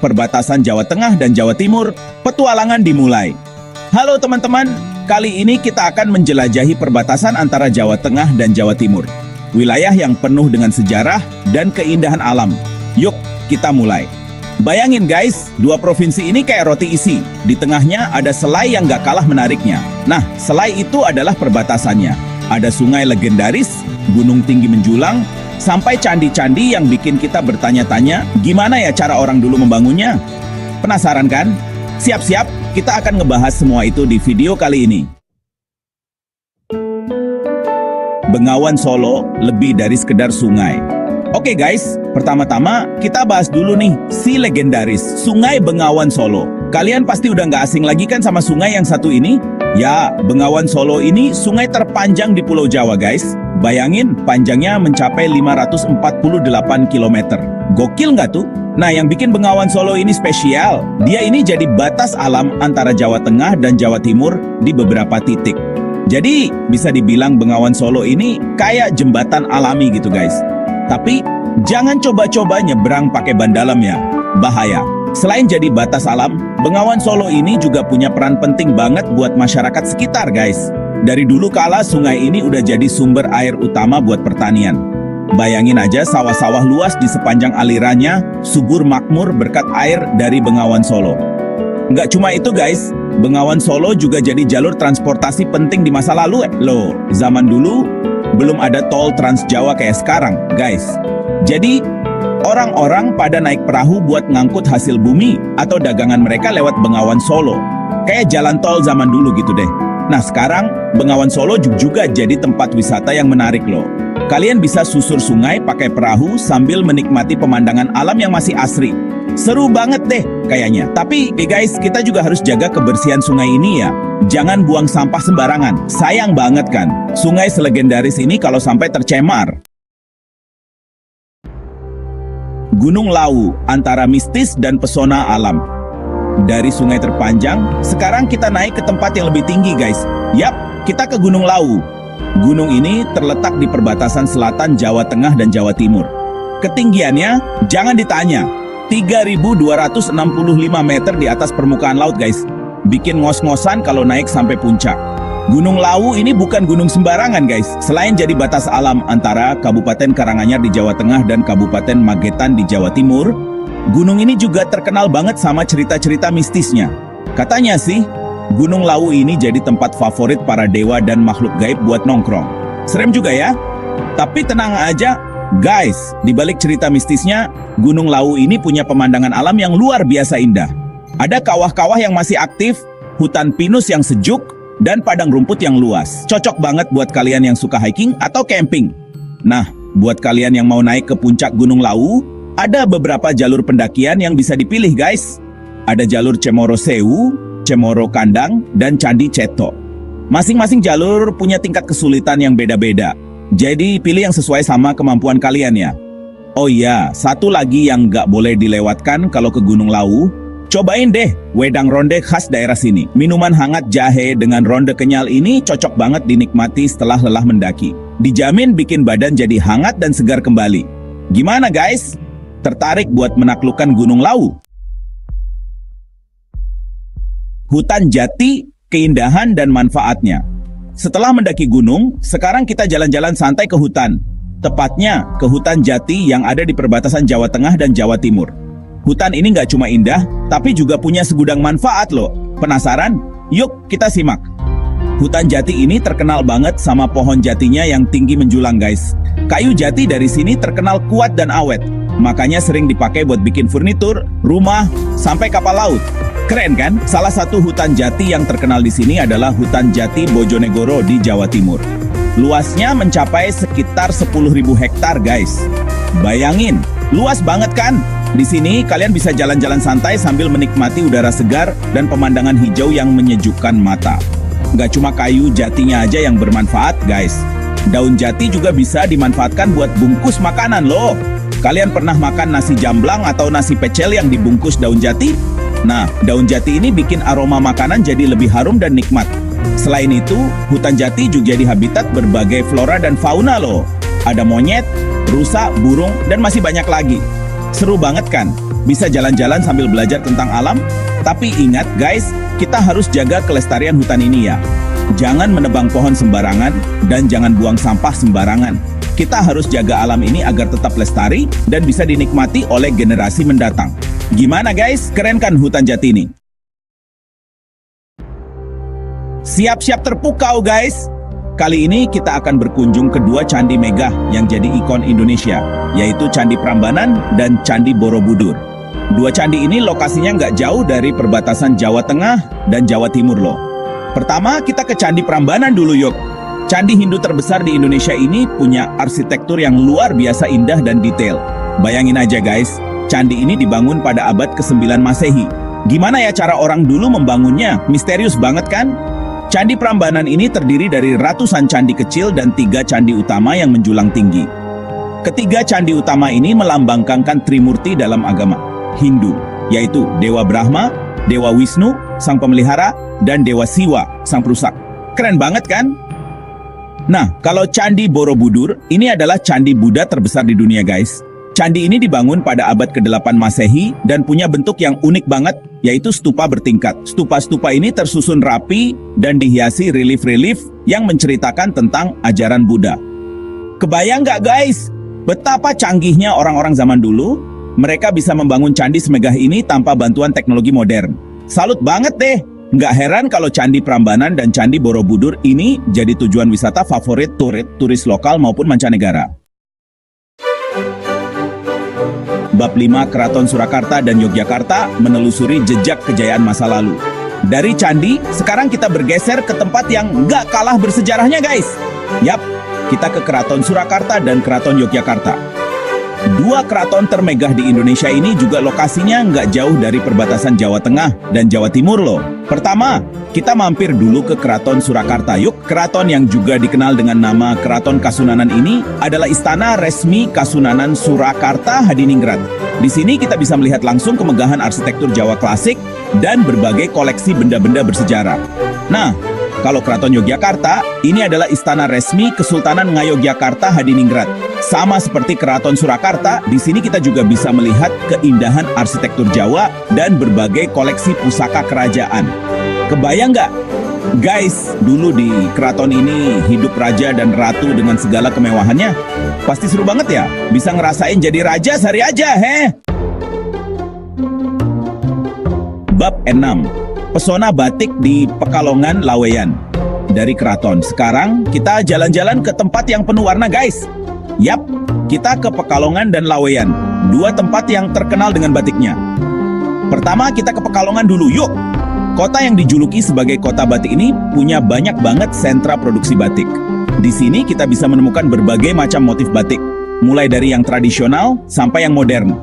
perbatasan Jawa Tengah dan Jawa Timur, petualangan dimulai. Halo teman-teman, kali ini kita akan menjelajahi perbatasan antara Jawa Tengah dan Jawa Timur. Wilayah yang penuh dengan sejarah dan keindahan alam. Yuk, kita mulai. Bayangin guys, dua provinsi ini kayak roti isi. Di tengahnya ada selai yang gak kalah menariknya. Nah, selai itu adalah perbatasannya. Ada sungai legendaris, gunung tinggi menjulang, sampai candi-candi yang bikin kita bertanya-tanya, gimana ya cara orang dulu membangunnya? Penasaran kan? Siap-siap, kita akan ngebahas semua itu di video kali ini. Bengawan Solo lebih dari sekedar sungai. Oke guys, pertama-tama kita bahas dulu nih, si legendaris Sungai Bengawan Solo. Kalian pasti udah nggak asing lagi kan sama sungai yang satu ini? Ya, Bengawan Solo ini sungai terpanjang di Pulau Jawa guys. Bayangin, panjangnya mencapai 548 km. Gokil nggak tuh? Nah, yang bikin Bengawan Solo ini spesial, dia ini jadi batas alam antara Jawa Tengah dan Jawa Timur di beberapa titik. Jadi, bisa dibilang Bengawan Solo ini kayak jembatan alami gitu guys. Tapi, jangan coba-coba nyebrang pakai ban dalam ya, bahaya. Selain jadi batas alam, Bengawan Solo ini juga punya peran penting banget buat masyarakat sekitar guys. Dari dulu kala sungai ini udah jadi sumber air utama buat pertanian. Bayangin aja sawah-sawah luas di sepanjang alirannya, subur makmur berkat air dari Bengawan Solo. Nggak cuma itu guys, Bengawan Solo juga jadi jalur transportasi penting di masa lalu loh. Zaman dulu belum ada tol Trans Jawa kayak sekarang guys. Jadi orang-orang pada naik perahu buat ngangkut hasil bumi atau dagangan mereka lewat Bengawan Solo. Kayak jalan tol zaman dulu gitu deh. Nah sekarang, Bengawan Solo juga jadi tempat wisata yang menarik loh. Kalian bisa susur sungai pakai perahu sambil menikmati pemandangan alam yang masih asri. Seru banget deh kayaknya. Tapi guys, kita juga harus jaga kebersihan sungai ini ya. Jangan buang sampah sembarangan. Sayang banget kan, sungai selegendaris ini kalau sampai tercemar. Gunung Lawu, antara mistis dan pesona alam. Dari sungai terpanjang, sekarang kita naik ke tempat yang lebih tinggi guys. Yap, kita ke Gunung Lawu. Gunung ini terletak di perbatasan selatan Jawa Tengah dan Jawa Timur. Ketinggiannya, jangan ditanya, 3.265 meter di atas permukaan laut guys. Bikin ngos-ngosan kalau naik sampai puncak. Gunung Lawu ini bukan gunung sembarangan guys. Selain jadi batas alam antara Kabupaten Karanganyar di Jawa Tengah dan Kabupaten Magetan di Jawa Timur, gunung ini juga terkenal banget sama cerita-cerita mistisnya. Katanya sih, Gunung Lawu ini jadi tempat favorit para dewa dan makhluk gaib buat nongkrong. Serem juga ya? Tapi tenang aja, guys, di balik cerita mistisnya, Gunung Lawu ini punya pemandangan alam yang luar biasa indah. Ada kawah-kawah yang masih aktif, hutan pinus yang sejuk, dan padang rumput yang luas. Cocok banget buat kalian yang suka hiking atau camping. Nah, buat kalian yang mau naik ke puncak Gunung Lawu, ada beberapa jalur pendakian yang bisa dipilih guys. Ada jalur Cemoro Sewu, Cemoro Kandang, dan Candi Ceto. Masing-masing jalur punya tingkat kesulitan yang beda-beda. Jadi pilih yang sesuai sama kemampuan kalian ya. Oh iya, satu lagi yang nggak boleh dilewatkan kalau ke Gunung Lawu, cobain deh wedang ronde khas daerah sini. Minuman hangat jahe dengan ronde kenyal ini cocok banget dinikmati setelah lelah mendaki. Dijamin bikin badan jadi hangat dan segar kembali. Gimana guys? Tertarik buat menaklukkan Gunung Lawu? Hutan jati, keindahan dan manfaatnya. Setelah mendaki gunung, sekarang kita jalan-jalan santai ke hutan. Tepatnya ke hutan jati yang ada di perbatasan Jawa Tengah dan Jawa Timur. Hutan ini nggak cuma indah, tapi juga punya segudang manfaat loh. Penasaran? Yuk kita simak. Hutan jati ini terkenal banget sama pohon jatinya yang tinggi menjulang guys. Kayu jati dari sini terkenal kuat dan awet. Makanya sering dipakai buat bikin furnitur, rumah, sampai kapal laut. Keren kan? Salah satu hutan jati yang terkenal di sini adalah Hutan Jati Bojonegoro di Jawa Timur. Luasnya mencapai sekitar 10.000 hektar guys. Bayangin, luas banget kan? Di sini kalian bisa jalan-jalan santai sambil menikmati udara segar dan pemandangan hijau yang menyejukkan mata. Nggak cuma kayu jatinya aja yang bermanfaat guys. Daun jati juga bisa dimanfaatkan buat bungkus makanan loh. Kalian pernah makan nasi jamblang atau nasi pecel yang dibungkus daun jati? Nah, daun jati ini bikin aroma makanan jadi lebih harum dan nikmat. Selain itu, hutan jati juga jadi habitat berbagai flora dan fauna loh. Ada monyet, rusa, burung, dan masih banyak lagi. Seru banget kan? bisa jalan-jalan sambil belajar tentang alam. Tapi ingat guys, kita harus jaga kelestarian hutan ini ya. Jangan menebang pohon sembarangan dan jangan buang sampah sembarangan. Kita harus jaga alam ini agar tetap lestari dan bisa dinikmati oleh generasi mendatang. Gimana guys? Keren kan hutan jati ini? Siap-siap terpukau guys. Kali ini kita akan berkunjung ke dua candi megah yang jadi ikon Indonesia, yaitu Candi Prambanan dan Candi Borobudur. Dua candi ini lokasinya nggak jauh dari perbatasan Jawa Tengah dan Jawa Timur loh. Pertama kita ke Candi Prambanan dulu yuk. Candi Hindu terbesar di Indonesia ini punya arsitektur yang luar biasa indah dan detail. Bayangin aja guys, candi ini dibangun pada abad ke-9 Masehi. Gimana ya cara orang dulu membangunnya? Misterius banget kan? Candi Prambanan ini terdiri dari ratusan candi kecil dan 3 candi utama yang menjulang tinggi. Ketiga candi utama ini melambangkan Trimurti dalam agama Hindu, yaitu Dewa Brahma, Dewa Wisnu, sang pemelihara, dan Dewa Siwa, sang perusak. Keren banget kan? Nah, kalau Candi Borobudur, ini adalah candi Buddha terbesar di dunia guys. Candi ini dibangun pada abad ke-8 Masehi dan punya bentuk yang unik banget, yaitu stupa bertingkat. Stupa-stupa ini tersusun rapi dan dihiasi relief-relief yang menceritakan tentang ajaran Buddha. Kebayang nggak guys? Betapa canggihnya orang-orang zaman dulu? Mereka bisa membangun candi semegah ini tanpa bantuan teknologi modern. Salut banget deh! Nggak heran kalau Candi Prambanan dan Candi Borobudur ini jadi tujuan wisata favorit turis lokal maupun mancanegara. Bab 5 Keraton Surakarta dan Yogyakarta menelusuri jejak kejayaan masa lalu. Dari candi, sekarang kita bergeser ke tempat yang nggak kalah bersejarahnya guys. Yap, kita ke Keraton Surakarta dan Keraton Yogyakarta. Dua keraton termegah di Indonesia ini juga lokasinya nggak jauh dari perbatasan Jawa Tengah dan Jawa Timur loh. Pertama, kita mampir dulu ke Keraton Surakarta yuk. Keraton yang juga dikenal dengan nama Keraton Kasunanan ini adalah istana resmi Kasunanan Surakarta Hadiningrat. Di sini kita bisa melihat langsung kemegahan arsitektur Jawa klasik dan berbagai koleksi benda-benda bersejarah. Nah, kalau Keraton Yogyakarta, ini adalah istana resmi Kesultanan Ngayogyakarta Hadiningrat. Sama seperti Keraton Surakarta, di sini kita juga bisa melihat keindahan arsitektur Jawa dan berbagai koleksi pusaka kerajaan. Kebayang nggak? Guys, dulu di keraton ini hidup raja dan ratu dengan segala kemewahannya. Pasti seru banget ya? Bisa ngerasain jadi raja sehari aja, heh? Bab 6. Pesona batik di Pekalongan, Laweyan. Dari keraton, sekarang kita jalan-jalan ke tempat yang penuh warna guys. Yap, kita ke Pekalongan dan Laweyan, dua tempat yang terkenal dengan batiknya. Pertama kita ke Pekalongan dulu, yuk. Kota yang dijuluki sebagai kota batik ini punya banyak banget sentra produksi batik. Di sini kita bisa menemukan berbagai macam motif batik, mulai dari yang tradisional sampai yang modern.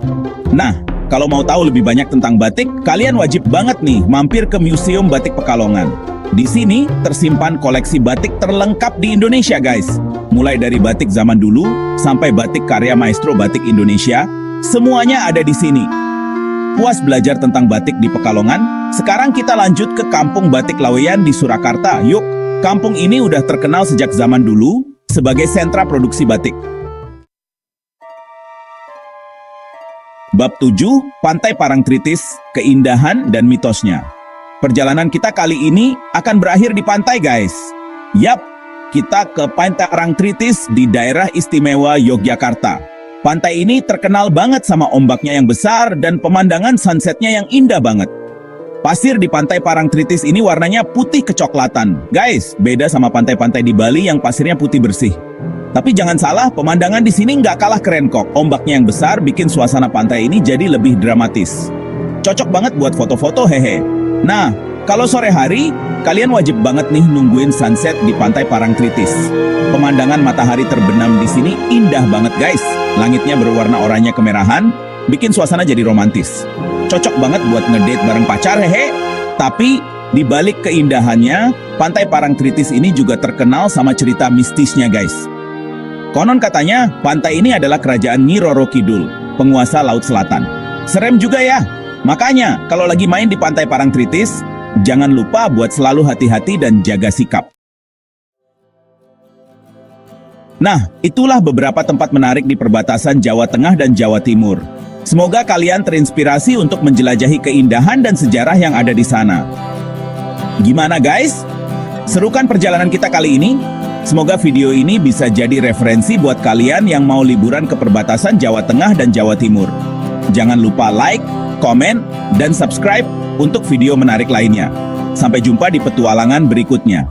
Nah, kalau mau tahu lebih banyak tentang batik, kalian wajib banget nih mampir ke Museum Batik Pekalongan. Di sini tersimpan koleksi batik terlengkap di Indonesia guys. Mulai dari batik zaman dulu sampai batik karya maestro batik Indonesia, semuanya ada di sini. Puas belajar tentang batik di Pekalongan? Sekarang kita lanjut ke Kampung Batik Laweyan di Surakarta. Yuk, kampung ini udah terkenal sejak zaman dulu sebagai sentra produksi batik. Bab 7, Pantai Parangtritis, Keindahan dan Mitosnya. Perjalanan kita kali ini akan berakhir di pantai guys. Yap, kita ke Pantai Parangtritis di daerah istimewa Yogyakarta. Pantai ini terkenal banget sama ombaknya yang besar dan pemandangan sunsetnya yang indah banget. Pasir di Pantai Parangtritis ini warnanya putih kecoklatan. Guys, beda sama pantai-pantai di Bali yang pasirnya putih bersih. Tapi jangan salah, pemandangan di sini nggak kalah keren kok. Ombaknya yang besar bikin suasana pantai ini jadi lebih dramatis. Cocok banget buat foto-foto, hehe. Nah, kalau sore hari, kalian wajib banget nih nungguin sunset di Pantai Parangtritis. Pemandangan matahari terbenam di sini indah banget guys. Langitnya berwarna oranye kemerahan, bikin suasana jadi romantis. Cocok banget buat ngedate bareng pacar, hehe. Tapi, di balik keindahannya, Pantai Parangtritis ini juga terkenal sama cerita mistisnya guys. Konon katanya, pantai ini adalah kerajaan Nyi Roro Kidul, penguasa Laut Selatan. Serem juga ya. Makanya, kalau lagi main di Pantai Parangtritis, jangan lupa buat selalu hati-hati dan jaga sikap. Nah, itulah beberapa tempat menarik di perbatasan Jawa Tengah dan Jawa Timur. Semoga kalian terinspirasi untuk menjelajahi keindahan dan sejarah yang ada di sana. Gimana guys? Seru kan perjalanan kita kali ini? Semoga video ini bisa jadi referensi buat kalian yang mau liburan ke perbatasan Jawa Tengah dan Jawa Timur. Jangan lupa like, komen, dan subscribe untuk video menarik lainnya. Sampai jumpa di petualangan berikutnya.